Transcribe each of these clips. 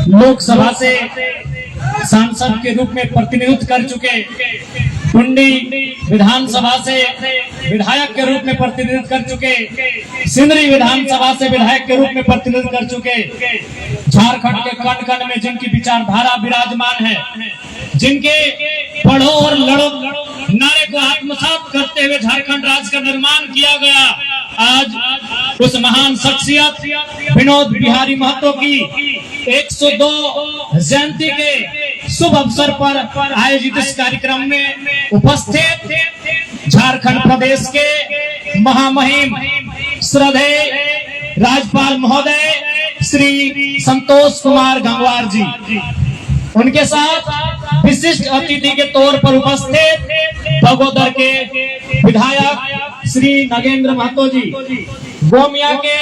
लोकसभा से सांसद के रूप में प्रतिनिधित्व कर चुके, टुंडी विधानसभा से विधायक के रूप में प्रतिनिधित्व कर चुके, सिंदरी विधानसभा से विधायक के रूप में प्रतिनिधित्व कर चुके, झारखंड के कण कण में जिनकी विचारधारा विराजमान है, जिनके पढ़ो और लड़ो नारे को आत्मसात करते हुए झारखंड राज्य का निर्माण किया गया, आज उस महान शख्सियत विनोद बिहारी महतो की 102 जयंती के शुभ अवसर पर आयोजित इस कार्यक्रम में उपस्थित झारखंड प्रदेश के महामहिम श्रद्धेय राज्यपाल महोदय श्री संतोष कुमार गंगवार जी, उनके साथ विशिष्ट अतिथि के तौर पर उपस्थित बगोदर के विधायक श्री नगेंद्र महतो जी, गोमिया के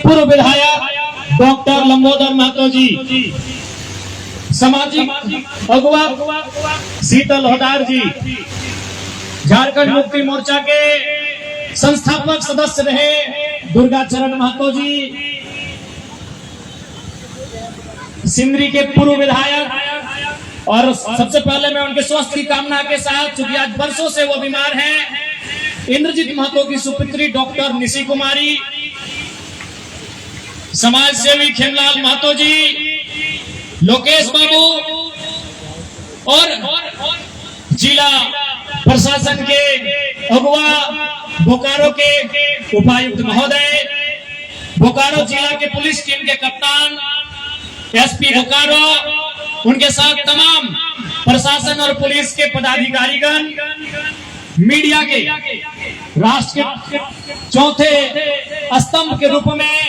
पूर्व विधायक डॉक्टर लंबोदर महतो जी, सामाजिक अगुवा शीतल होदार जी, झारखंड मुक्ति मोर्चा के संस्थापक सदस्य रहे दुर्गा चरण महतो जी, सिंदरी के पूर्व विधायक, और सबसे पहले मैं उनके स्वास्थ्य की कामना के साथ, चूंकि आज वर्षों से वो बीमार हैं, इंद्रजीत महतो की सुपुत्री डॉक्टर निशी कुमारी, समाज सेवी खेमलाल महतो जी, लोकेश बाबू और जिला प्रशासन के अगुवा बोकारो के उपायुक्त महोदय, बोकारो जिला के पुलिस टीम के कप्तान एसपी बोकारो, उनके साथ तमाम प्रशासन और पुलिस के पदाधिकारीगण, मीडिया के राष्ट्र के चौथे स्तंभ के रूप में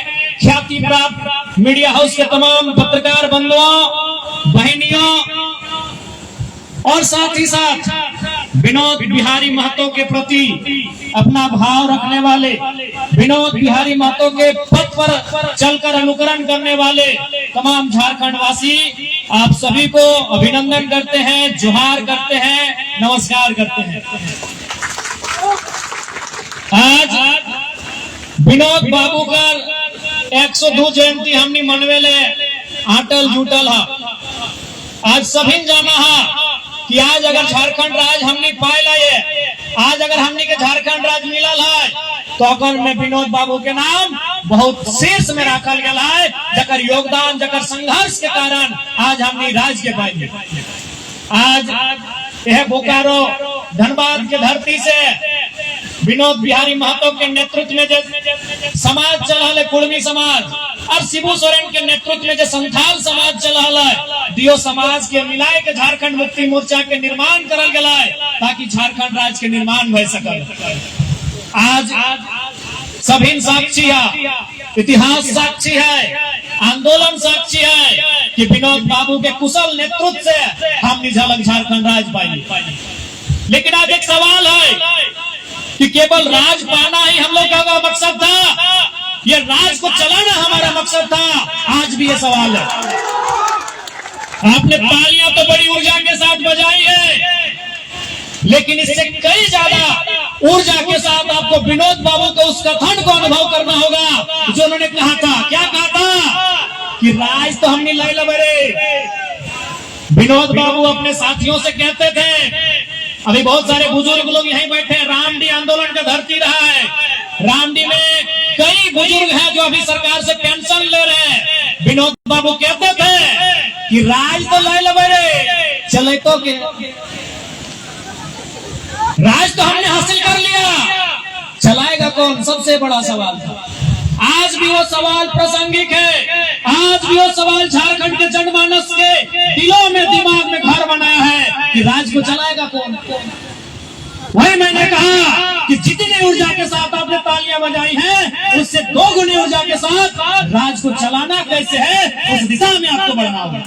ख्याति प्राप्त मीडिया हाउस के तमाम पत्रकार बंधुओं बहनियों, और साथ ही साथ विनोद बिहारी महतो के प्रति अपना भाव रखने वाले, विनोद बिहारी महतो के पथ पर चलकर अनुकरण करने वाले तमाम झारखंड वासी, आप सभी को अभिनंदन करते हैं, जोहार करते हैं, नमस्कार करते हैं। आज विनोद बाबू का 102 जयंती हमने मनवेले आटल जुटल है। आज सभी जाना है कि आज अगर झारखंड राज हमने पाया है, आज अगर हमने के झारखंड राज मिलल है, तो अगर में विनोद बाबू के नाम बहुत शीर्ष में रखल गया है, जकर योगदान, जकर संघर्ष के कारण आज हमने राज के पाए। आज यह बोकारो धनबाद के धरती से विनोद बिहारी महतो के नेतृत्व में जो समाज चला है, कुर्मी समाज, और शिबू सोरेन के नेतृत्व में जो संथाल समाज चला है, दियो समाज के मिलाए के झारखंड मुक्ति मोर्चा के निर्माण करल गया है, ताकि झारखंड राज्य के निर्माण हो सके। आज सभी साक्षी है, इतिहास साक्षी है, आंदोलन साक्षी है कि विनोद बाबू के कुशल नेतृत्व से हमने झलक झारखंड राज पाई। लेकिन आज एक सवाल है कि केवल राज पाना ही हम लोग का मकसद था, ये राज को चलाना हमारा मकसद था। आज भी ये सवाल है। आपने तालियां तो बड़ी ऊर्जा के साथ बजाई है, लेकिन इससे कई ज्यादा ऊर्जा के साथ आपको विनोद बाबू को उस कथन को अनुभव करना होगा जो उन्होंने कहा था। क्या कहा था कि राज तो हमने लाई लबरे। विनोद बाबू अपने साथियों से कहते थे, अभी बहुत सारे बुजुर्ग लोग यहीं बैठे हैं, रामडी आंदोलन का धरती रहा है, रामडी में कई बुजुर्ग हैं जो अभी सरकार से पेंशन ले रहे हैं। विनोद बाबू कहते थे कि राज तो लाई लबरे, चले तो के राज तो हमने हासिल कर लिया, चलाएगा कौन, सबसे बड़ा सवाल था। आज भी वो सवाल प्रासंगिक है, आज भी वो सवाल झारखंड के जनमानस के दिलों में, दिमाग में घर बनाया है कि राज को चलाएगा कौन। वही मैंने कहा कि जितनी ऊर्जा के साथ आपने तालियां बजाई हैं, उससे 2 गुनी ऊर्जा के साथ राज को चलाना कैसे है, उस दिशा में आपको बढ़ना होगा।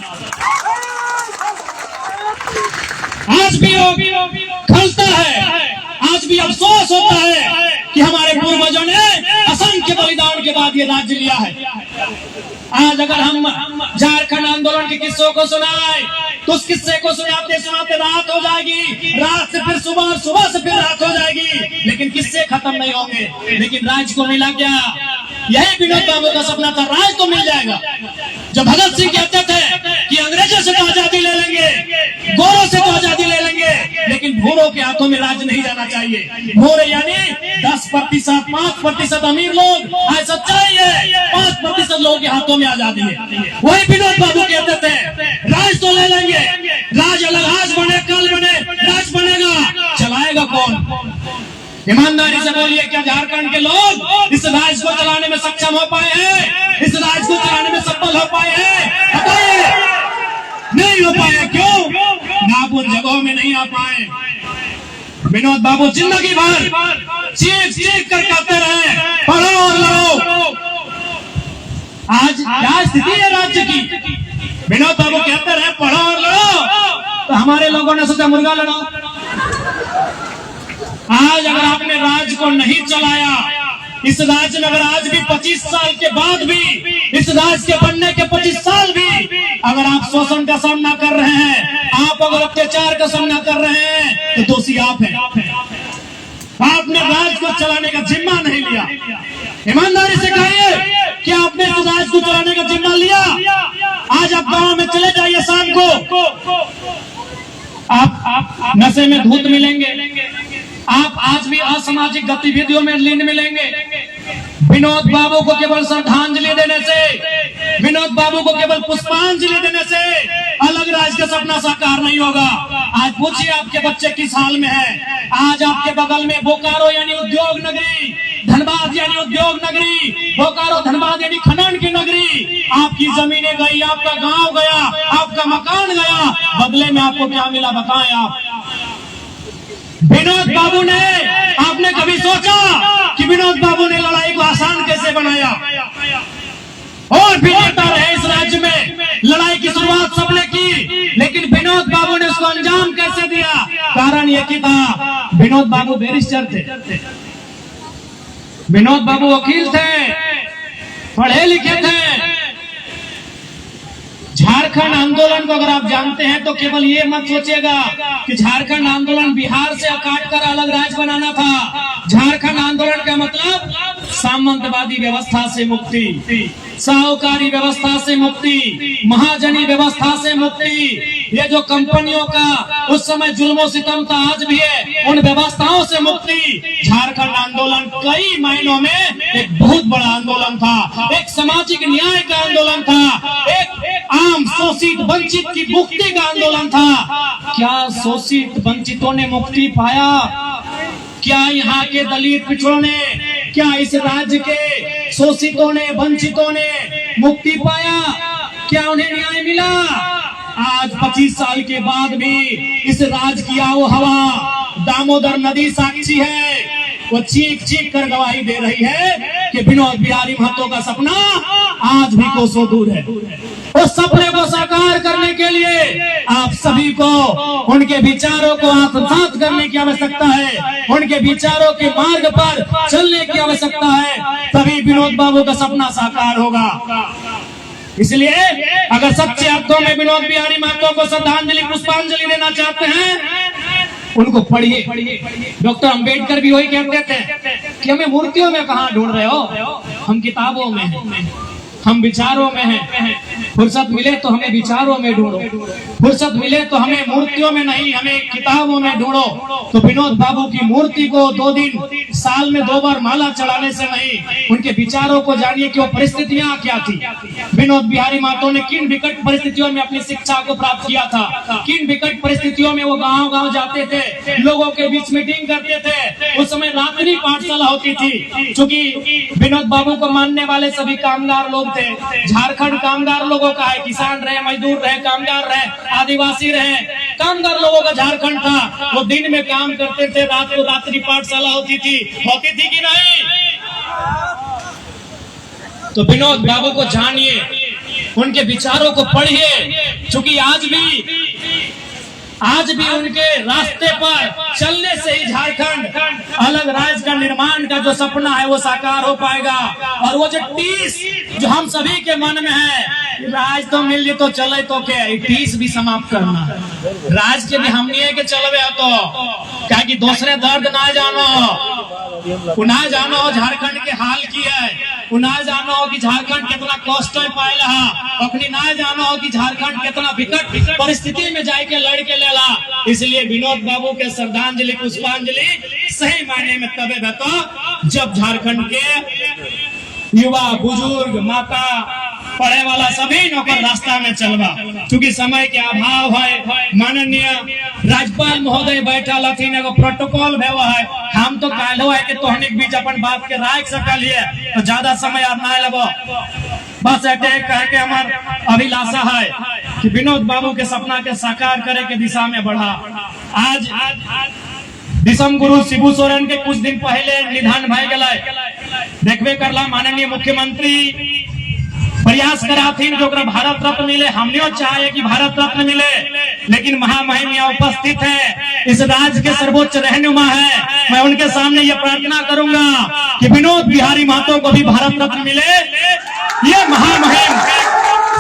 आज भी खलता है, आज भी अफसोस होता है कि हमारे पूर्वजों ने असंख्य बलिदान के बाद ये राज्य लिया है। आज अगर हम झारखंड आंदोलन के किस्सों को सुनाए तो उस किस्से को सुनाते सुनाते रात हो जाएगी, रात से फिर सुबह, सुबह से फिर रात हो जाएगी, लेकिन किस्से खत्म नहीं होंगे। लेकिन राज को मिला क्या? यही विनोद बाबू का सपना था, राज तो मिल जाएगा। जब भगत सिंह कहते थे भूरों के हाथों में राज नहीं जाना चाहिए। भूरे यानी 10%, 5% अमीर लोग, आज सच्चाई है 5% लोगों के हाथों में आजादी है। वही विनोद बाबू कहते थे राज तो ले लेंगे, राज अलग आज बने कल बने, राज बनेगा, चलाएगा कौन? ईमानदारी से बोलिए, क्या झारखंड के लोग इस राज्य को चलाने में सक्षम हो पाए हैं? इस राज्य को चलाने में सफल हो पाए हैं? बताइए, नहीं हो पाए। क्यों? ना आप उन जगहों में नहीं आ पाए। विनोद बाबू जिंदगी भर चीख चीख कर कहते रहे पढ़ो और लड़ो। आज क्या स्थिति है राज्य की? विनोद बाबू कहते रहे पढ़ो और लड़ो, तो हमारे लोगों ने सोचा मुर्गा लड़ो। आज अगर आपने राज्य को नहीं चलाया, इस राज्य में अगर आज भी 25 साल के बाद भी, इस राज्य के बनने के 25 साल भी अगर आप शोषण का सामना कर रहे हैं, आप अगर अत्याचार का सामना कर रहे हैं, तो दोषी आप हैं। आपने राज्य को चलाने का जिम्मा नहीं लिया। ईमानदारी से कहिए कि आपने इस राज्य को चलाने का जिम्मा लिया? आज आप गांव में चले जाइए, शाम को आप नशे में धूत मिलेंगे, आप आज भी असामाजिक गतिविधियों में लीन मिलेंगे। विनोद बाबू को केवल श्रद्धांजलि देने से, विनोद बाबू को केवल पुष्पांजलि देने से अलग राज्य का सपना साकार नहीं होगा। आज पूछिए आपके बच्चे किस हाल में है? आज आपके बगल में बोकारो यानी उद्योग नगरी, धनबाद यानी उद्योग नगरी, बोकारो धनबाद यानी खनन की नगरी, आपकी जमीनें गई, आपका गांव गया, आपका मकान गया, बदले में आपको क्या मिला बताएं आप? विनोद बाबू ने, आपने कभी सोचा कि विनोद बाबू ने लड़ाई को आसान कैसे बनाया? और भी नेता रहे इस राज्य में, लड़ाई की शुरुआत सबने की, लेकिन विनोद बाबू ने उसको अंजाम कैसे दिया? कारण यह कि था विनोद बाबू बैरिस्टर थे, विनोद बाबू वकील थे, पढ़े लिखे थे। झारखंड आंदोलन को अगर आप जानते हैं तो केवल ये मत सोचिएगा कि झारखंड आंदोलन बिहार से काट कर अलग राज्य बनाना था। झारखंड आंदोलन का मतलब सामंतवादी व्यवस्था से मुक्ति, साहूकारी व्यवस्था से मुक्ति, महाजनी व्यवस्था से मुक्ति, ये जो कंपनियों का उस समय जुल्मो सितम था आज भी है, उन व्यवस्थाओं से मुक्ति। झारखंड आंदोलन कई मायनों में एक बहुत बड़ा आंदोलन था, एक सामाजिक न्याय का आंदोलन था, एक आम शोषित वंचित की मुक्ति का आंदोलन था। क्या शोषित वंचितों ने मुक्ति पाया? क्या यहाँ के दलित पिछड़ों ने, क्या इस राज्य के शोषितों ने, वंचितों ने मुक्ति पाया? क्या उन्हें न्याय मिला? आज 25 साल के बाद भी इस राज्य की आओ हवा, दामोदर नदी साक्षी है, वो चीख चीख कर गवाही दे रही है कि विनोद बिहारी महतो का सपना आज भी कोसों दूर है। उस सपने को साकार करने के लिए आप सभी को उनके विचारों को आत्मसात करने की आवश्यकता है, उनके विचारों के मार्ग पर चलने की आवश्यकता है, तभी विनोद बाबू का सपना साकार होगा। इसलिए अगर सच्चे अर्थों में विनोद बिहारी महतो को श्रद्धांजलि पुष्पांजलि देना चाहते हैं, उनको पढ़िए। डॉक्टर अंबेडकर भी वही कहते थे कि हमें मूर्तियों में कहाँ ढूंढ रहे हो, हम किताबों में हैं, हम विचारों में हैं। फुर्सत मिले तो हमें विचारों में ढूंढो, फुर्सत मिले तो हमें मूर्तियों में नहीं, हमें किताबों में ढूंढो। तो विनोद बाबू की मूर्ति को 2 दिन साल में 2 बार माला चढ़ाने से नहीं, उनके विचारों को जानिए कि वो परिस्थितियां क्या थी। विनोद बिहारी महतो ने किन विकट परिस्थितियों में अपनी शिक्षा को प्राप्त किया था, किन विकट परिस्थितियों में वो गाँव-गाँव जाते थे, लोगों के बीच मीटिंग करते थे। उस समय रात्रि पाठशाला होती थी, क्योंकि विनोद बाबू को मानने वाले सभी कामगार लोग थे। झारखंड कामगार लोगों का है, किसान रहे, मजदूर रहे, कामगार रहे, आदिवासी रहे, कामगार लोगों का झारखंड था। वो दिन में काम करते थे, रात को रात्रि पाठशाला होती थी कि नहीं? तो विनोद बाबू को जानिए, उनके विचारों को पढ़िए, क्योंकि आज भी उनके रास्ते पर चलने से ही झारखंड अलग राज्य का निर्माण का जो सपना है वो साकार हो पाएगा। और वो जो टीस जो हम सभी के मन में है, राज तो मिल तो चले तो क्या, टीस भी समाप्त करना। राज के भी हमनी के चलवे तो क्या कि दूसरे दर्द ना जानो, उन्हें जानो हो झारखंड के हाल की है, उन्हें जानो हो कि झारखंड कितना कष्ट पायल है, अपनी ना जानो हो कि झारखंड कितना विकट परिस्थिति में जाके लड़ के लेला। इसलिए विनोद बाबू के श्रद्धांजलि पुष्पांजलि सही मायने में तबे बता जब झारखंड के युवा बुजुर्ग माता पढ़े वाला सभी नौकर रास्ता में चलवा। क्योंकि समय के अभाव है, माननीय राज्यपाल महोदय बैठा लथिन एगो प्रोटोकॉल भेवा है, हम तो कालो है कि तोहनिक बीच अपन बात के राख सकल है, तो ज्यादा समय आप ना लेबो। बस अटैक कह के हमार अभिलाषा है कि विनोद बाबू के सपना के साकार करे के दिशा में बढ़ा। आज विषम गुरु शिबू सोरेन के कुछ दिन पहले निधन भय गए, देखबे करला माननीय मुख्यमंत्री प्रयास कराथीन जो भारत रत्न मिले, हमने चाहे कि भारत रत्न मिले, लेकिन महामहिम यहाँ उपस्थित है, इस राज्य के सर्वोच्च रहनुमा है। मैं उनके सामने ये प्रार्थना करूंगा कि विनोद बिहारी महतो को भी भारत रत्न मिले। ये महामहिम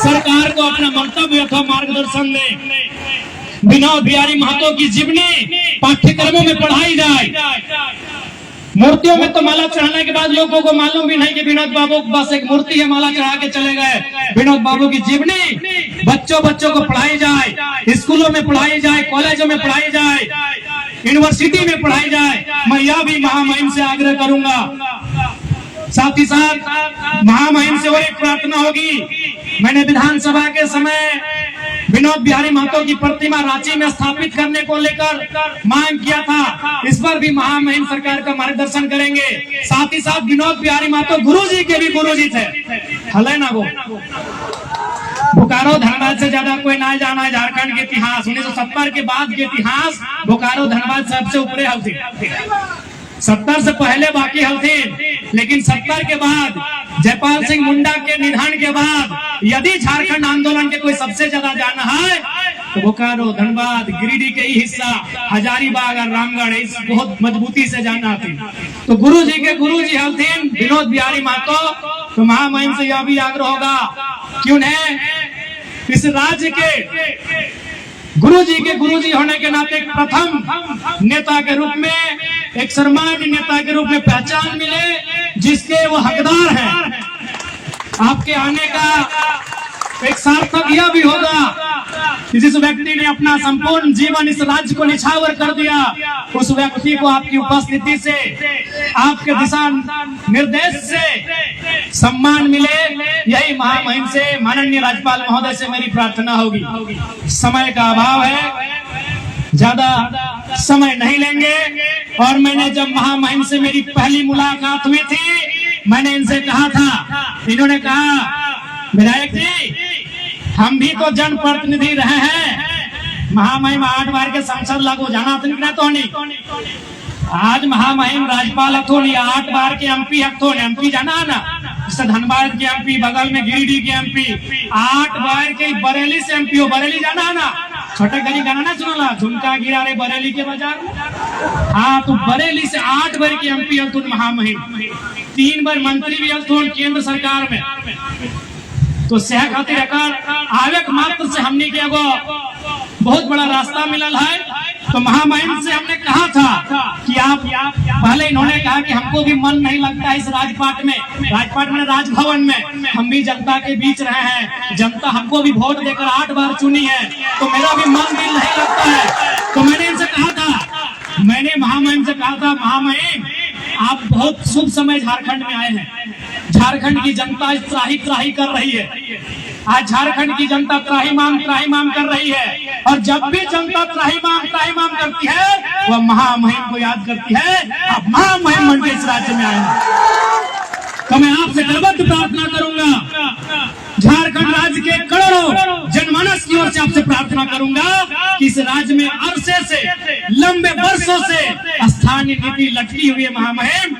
सरकार को अपना मंतव्य अथवा मार्गदर्शन दे। विनोद बिहारी महतो की जीवनी पाठ्यक्रमों में पढ़ाई जाए। मूर्तियों में तो माला चढ़ाने के बाद लोगों को मालूम भी नहीं कि विनोद बाबू बस एक मूर्ति है, माला चढ़ा के चले गए। विनोद बाबू की जीवनी बच्चों को पढ़ाई जाए, स्कूलों में पढ़ाई जाए, कॉलेजों में पढ़ाई जाए, यूनिवर्सिटी में पढ़ाई जाए। मैं यह भी महामहिम से आग्रह करूंगा। साथ ही साथ महामहिम से और एक प्रार्थना होगी। मैंने विधानसभा के समय विनोद बिहारी महतो की प्रतिमा रांची में स्थापित करने को लेकर मांग किया था, इस पर भी महामहिम सरकार का मार्गदर्शन करेंगे। साथ ही साथ विनोद बिहारी महतो गुरुजी के भी गुरुजी थे, हले ना वो बोकारो धनबाद से ज्यादा कोई ना जाना है झारखंड के इतिहास। 1970 के बाद के इतिहास बोकारो धनबाद सबसे ऊपरे हलती, 70 से पहले बाकी हलथीन, लेकिन 70 के बाद जयपाल सिंह मुंडा के निधन के बाद यदि झारखंड आंदोलन के कोई सबसे ज्यादा जाना है तो बोकारो धनबाद गिरिडीह के ही हिस्सा हजारीबाग और रामगढ़ इस बहुत मजबूती से जाना थी। तो गुरु जी के गुरु जी हलथीन विनोद बिहारी महतो। तो महामहिम से यह भी आग्रह होगा कि उन्हें इस राज्य के गुरुजी होने के नाते प्रथम नेता के रूप में, एक सम्मान्य नेता के रूप में पहचान मिले, जिसके वो हकदार हैं। आपके आने का एक सार्थक यह भी होगा कि जिस व्यक्ति ने अपना संपूर्ण जीवन इस राज्य को निछावर कर दिया, उस व्यक्ति को आपकी उपस्थिति से, आपके दिशा निर्देश से सम्मान मिले। यही महामहिम से, माननीय राज्यपाल महोदय से मेरी प्रार्थना होगी। समय का अभाव है, ज्यादा समय नहीं लेंगे। और मैंने जब महामहिम से मेरी पहली मुलाकात हुई थी, मैंने इनसे कहा था, इन्होंने कहा विधायक जी हम भी तो जनप्रतिनिधि रहे हैं, महामहिम 8 बार के सांसद लागू जाना तो नहीं, आज महामहिम राज्यपाल हथोनी 8 बार के एमपी हथोनी, एमपी जाना ना, जैसे धनबाद के एमपी, बगल में गिरिडीह के एमपी, 8 बार के बरेली से एमपी हो, बरेली जाना ना, छोटे गली गाना ना सुनला, झुमका गिरा रे बरेली के बाजार। हाँ, तो बरेली से 8 बार के एमपी हथुन महामहिम, 3 बार मंत्री भी हथुन केंद्र सरकार में। तो सह खातिर आवे मात्र से हमने के एगो बहुत बड़ा रास्ता मिलल है। तो महामहिम से हमने कहा था कि आप पहले इन्होंने कहा कि हमको भी मन नहीं लगता इस राजपाट में राजभवन में, हम भी जनता के बीच रहे हैं, जनता हमको भी वोट देकर 8 बार चुनी है, तो मेरा भी मन दिल नहीं लगता है। तो मैंने इनसे कहा था, मैंने महामहिम से कहा था, महामहिम आप बहुत शुभ समय झारखंड में आए हैं, झारखंड की जनता त्राही कर रही है, आज झारखंड की जनता त्राहिमाम कर रही है, और जब भी जनता त्राहिमाम करती है वह महामहिम को याद करती है। अब महामहिम बन के इस राज्य में आए हैं, तो मैं आपसे करबद्ध प्रार्थना करूंगा, झारखंड राज्य के करोड़ों जनमानस की ओर से आपसे प्रार्थना करूंगा कि इस राज्य में अरसे से, लंबे वर्षों से स्थानीय नीति लटकी हुई है महामहिम,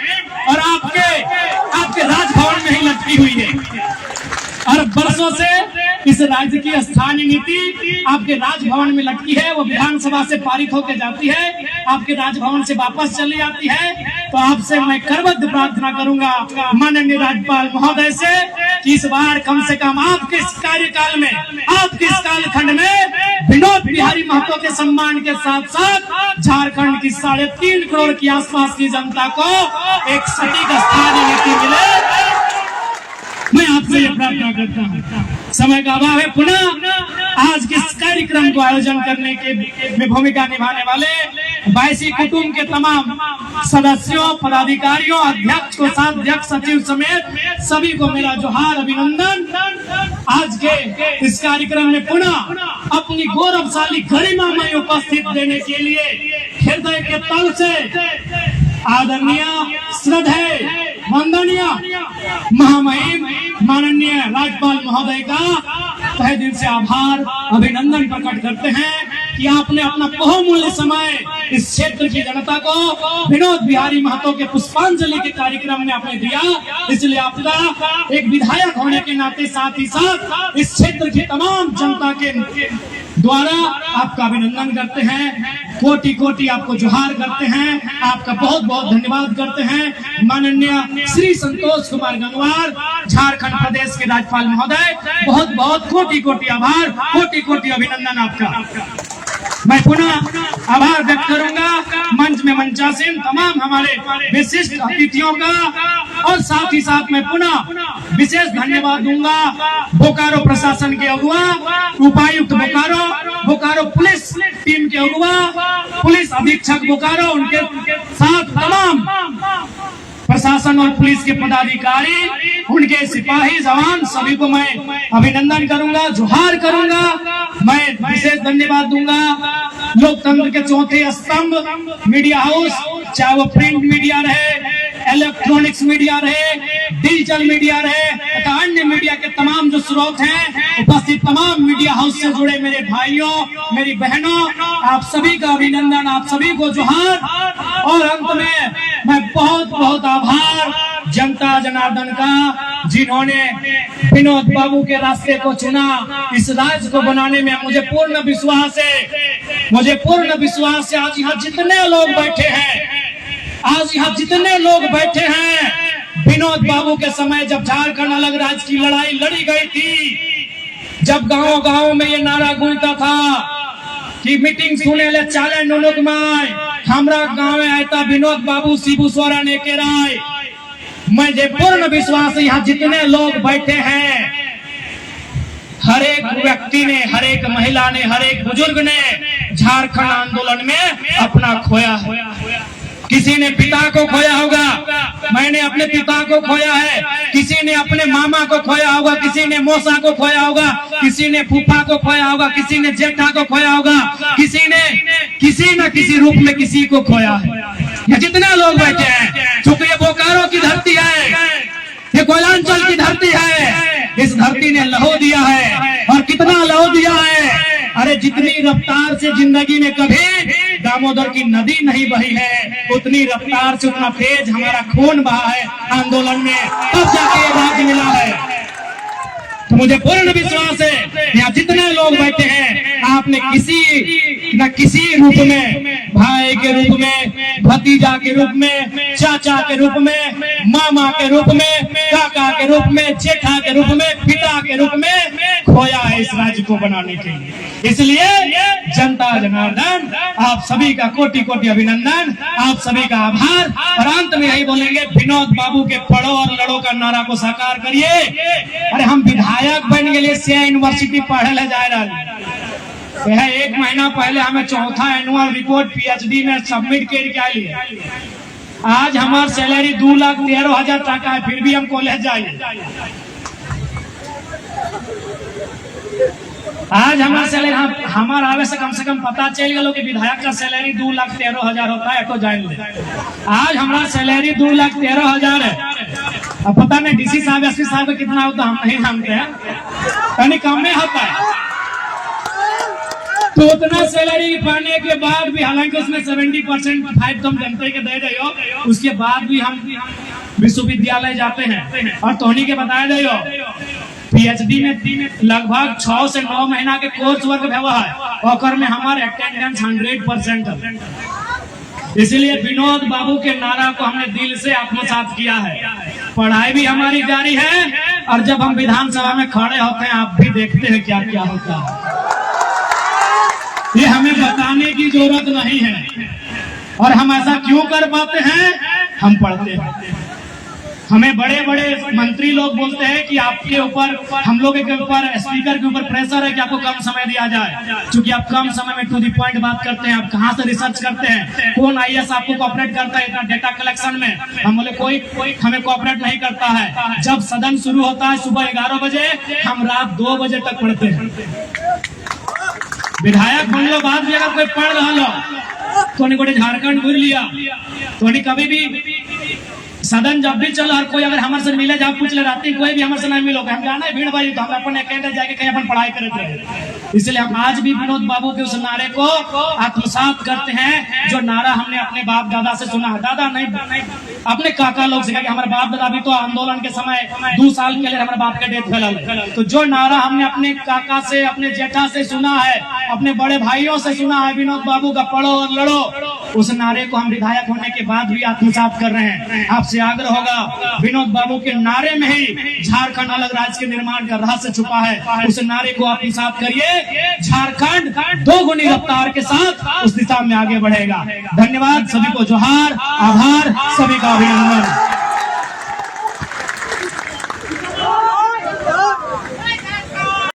और आपके राजभवन में ही लटकी हुई है। और बरसों से इस राज्य की स्थानीय नीति आपके राजभवन में लटकी है, वो विधानसभा से पारित होकर जाती है, आपके राजभवन से वापस चली आती है। तो आपसे मैं करबद्ध प्रार्थना करूंगा माननीय राज्यपाल महोदय से कि इस बार कम से कम आपके इस कार्यकाल में, आपके इस कालखंड में विनोद बिहारी महतो के सम्मान के साथ साथ झारखंड की 3.5 करोड़ की आसपास की जनता को एक सटीक स्थानीय नीति मिले। मैं आपसे ये प्रार्थना करता हूँ। समय का अभाव है, पुनः आज के इस कार्यक्रम को आयोजन करने के में भूमिका निभाने वाले बायसी कुटुंब के तमाम सदस्यों, पदाधिकारियों, अध्यक्ष, कोषाध्यक्ष, सचिव समेत सभी को मेरा जोहार, अभिनंदन। आज के इस कार्यक्रम में पुनः अपनी गौरवशाली गरिमामय उपस्थित देने के लिए हृदय के तल से आदरणीय, श्रद्धेय, वंदनीय, महामहिम माननीय राज्यपाल महोदय का तहे दिल से आभार, अभिनंदन प्रकट करते हैं कि आपने अपना बहुमूल्य समय इस क्षेत्र की जनता को विनोद बिहारी महतो के पुष्पांजलि के कार्यक्रम में आपने दिया। इसलिए आपका एक विधायक होने के नाते साथ ही साथ इस क्षेत्र की तमाम जनता के द्वारा आपका अभिनंदन करते हैं, कोटि कोटि आपको जोहार करते हैं, आपका बहुत बहुत धन्यवाद करते हैं। माननीय श्री संतोष कुमार गंगवार, झारखंड प्रदेश के राज्यपाल महोदय, बहुत बहुत कोटि कोटि आभार, कोटि कोटि अभिनंदन आपका। मैं पुनः आभार व्यक्त करूंगा मंच में मंचासीन तमाम हमारे विशिष्ट अतिथियों का, और साथ ही साथ मैं पुनः विशेष धन्यवाद दूंगा बोकारो प्रशासन के अगुआ, उपायुक्त बोकारो पुलिस टीम के अगुआ, पुलिस अधीक्षक बोकारो, उनके साथ तमाम प्रशासन और पुलिस के पदाधिकारी, उनके सिपाही जवान, सभी को मैं अभिनंदन करूंगा, जोहार करूंगा। मैं विशेष धन्यवाद दूंगा लोकतंत्र के चौथे स्तंभ मीडिया हाउस, चाहे वो प्रिंट मीडिया रहे, इलेक्ट्रॉनिक्स मीडिया रहे, डिजिटल मीडिया रहे तथा अन्य मीडिया के तमाम जो स्रोत हैं, उपस्थित तमाम मीडिया हाउस से जुड़े मेरे भाइयों, मेरी बहनों, आप सभी का अभिनंदन, आप सभी को जोहार। और अंत में मैं बहुत बहुत आभार जनता जनार्दन का, जिन्होंने विनोद बाबू के रास्ते को चुना। इस राज्य को बनाने में मुझे पूर्ण विश्वास है। आज यहाँ जितने लोग बैठे हैं, विनोद बाबू के समय जब झारखंड अलग राज्य की लड़ाई लड़ी गई थी, जब गांव में ये नारा गूंजता था कि मीटिंग सुने ले चाले नुनुक माय, हमरा गाँव में आयता विनोद बाबू शिबू सोरेन के राय। मुझे पूर्ण विश्वास है यहाँ जितने लोग बैठे हैं, हर एक व्यक्ति ने, हर एक महिला ने, हर एक बुजुर्ग ने झारखंड आंदोलन में अपना खोया है। किसी ने पिता को खोया होगा, मैंने अपने पिता को खोया है, किसी ने अपने मामा को खोया होगा, किसी ने मौसा को खोया होगा, किसी ने फूफा को खोया होगा, किसी ने जेठा को खोया होगा, किसी ने किसी न किसी रूप में किसी को खोया है। ये जितने लोग बैठे हैं, चूंकि ये बोकारो की धरती है, ये कोयलांचल की धरती है, इस धरती ने लहू दिया है। और कितना लहू दिया है, अरे जितनी रफ्तार से जिंदगी में कभी दामोदर की नदी नहीं बही है, उतनी रफ्तार से, उतना तेज हमारा खून बहा है आंदोलन में, तब जाके ये राज्य मिला है। तो मुझे पूर्ण विश्वास है यहाँ जितने लोग बैठे हैं, आपने किसी न किसी रूप में, भाई के रूप में, भतीजा के रूप में, चाचा के रूप में, मामा के रूप में, काका के रूप में, जेठा के रूप में, पिता के रूप में खोया है इस राज्य को बनाने के लिए। इसलिए जनता जनार्दन, आप सभी का कोटि कोटि अभिनंदन, आप सभी का आभार। और अंत में यही बोलेंगे, विनोद बाबू के पढ़ो और लड़ो का नारा को साकार करिए। अरे हम विधायक बन गए, से यूनिवर्सिटी पढ़े ले जा रहा है। एक महीना पहले हमें चौथा एनुअल रिपोर्ट पीएचडी में सबमिट कर, आज हमारी सैलरी 2,13,000 टका है, फिर भी हम कॉलेज जाए। आज हमारा सैलरी, हमारा आवे से कम पता चल गया कि विधायक का सैलरी 2,13,000 होता है, तो जान ले। आज हमारा सैलरी 2,13,000 है। अब पता नहीं डीसी साहब, एसपी साहब कितना होता हम नहीं जानते हैं, यानी कम में होता है। तो उतना सैलरी पाने के बाद भी, हालांकि उसमें 70% फाइव तुम जनता के दे जाओ, उसके बाद भी हम विश्वविद्यालय जाते हैं और तोहनी के बताया जाओ पीएचडी में लगभग 6 से 9 महीना के कोर्स वर्क भेवा है, और में हमारे अटेंडेंस 100%। इसलिए विनोद बाबू के नारा को हमने दिल से आत्मसात किया है। पढ़ाई भी हमारी जारी है, और जब हम विधानसभा में खड़े होते हैं आप भी देखते हैं क्या क्या होता है। ये हमें बताने की जरूरत नहीं है। और हम ऐसा क्यों कर पाते हैं? हम पढ़ते हैं। हमें बड़े बड़े मंत्री लोग बोलते हैं कि आपके ऊपर, हम लोग के ऊपर, स्पीकर के ऊपर प्रेशर है कि आपको कम समय दिया जाए, क्योंकि आप कम समय में टू द पॉइंट बात करते हैं। आप कहाँ से रिसर्च करते हैं? कौन आईएएस आपको कोऑपरेट करता है इतना डेटा कलेक्शन में? हम बोले कोई हमें कोऑपरेट नहीं करता है। जब सदन शुरू होता है सुबह 11 बजे, हम रात 2 बजे तक पढ़ते हैं। विधायक बनने बाद भी अगर कोई पढ़ रहा लो तो झारखंड घूर लिया तो कभी भी सदन जब भी चल, हर कोई अगर हमारे से मिले, जब पूछ ले राती कोई भी हमारे से नहीं मिलोगे, हम जाना है भीड़ भाई, तो हम अपन अकेले जाके कहीं अपन पढ़ाई करते हैं। इसलिए हम आज भी विनोद बाबू के उस नारे को आत्मसात करते हैं, जो नारा हमने अपने बाप दादा से सुना है। दादा नहीं, अपने काका लोग से, हमारे बाप दादा भी तो आंदोलन के समय 2 साल के लिए हमारे बाप के डेथ फैला, तो जो नारा हमने अपने काका से, अपने जेठा से सुना है, अपने बड़े भाइयों से सुना है, विनोद बाबू का पढ़ो और लड़ो, उस नारे को हम विधायक होने के बाद भी आत्मसात कर रहे हैं। आपसे आग्रह होगा, विनोद बाबू के नारे में ही झारखंड अलग राज्य के निर्माण का रहस्य छुपा है। उस नारे को आत्मसात करिए, झारखंड 2 गुनी रफ्तार के साथ उस दिशा में आगे बढ़ेगा। धन्यवाद, सभी को जोहार, आभार, सभी का अभिनंदन।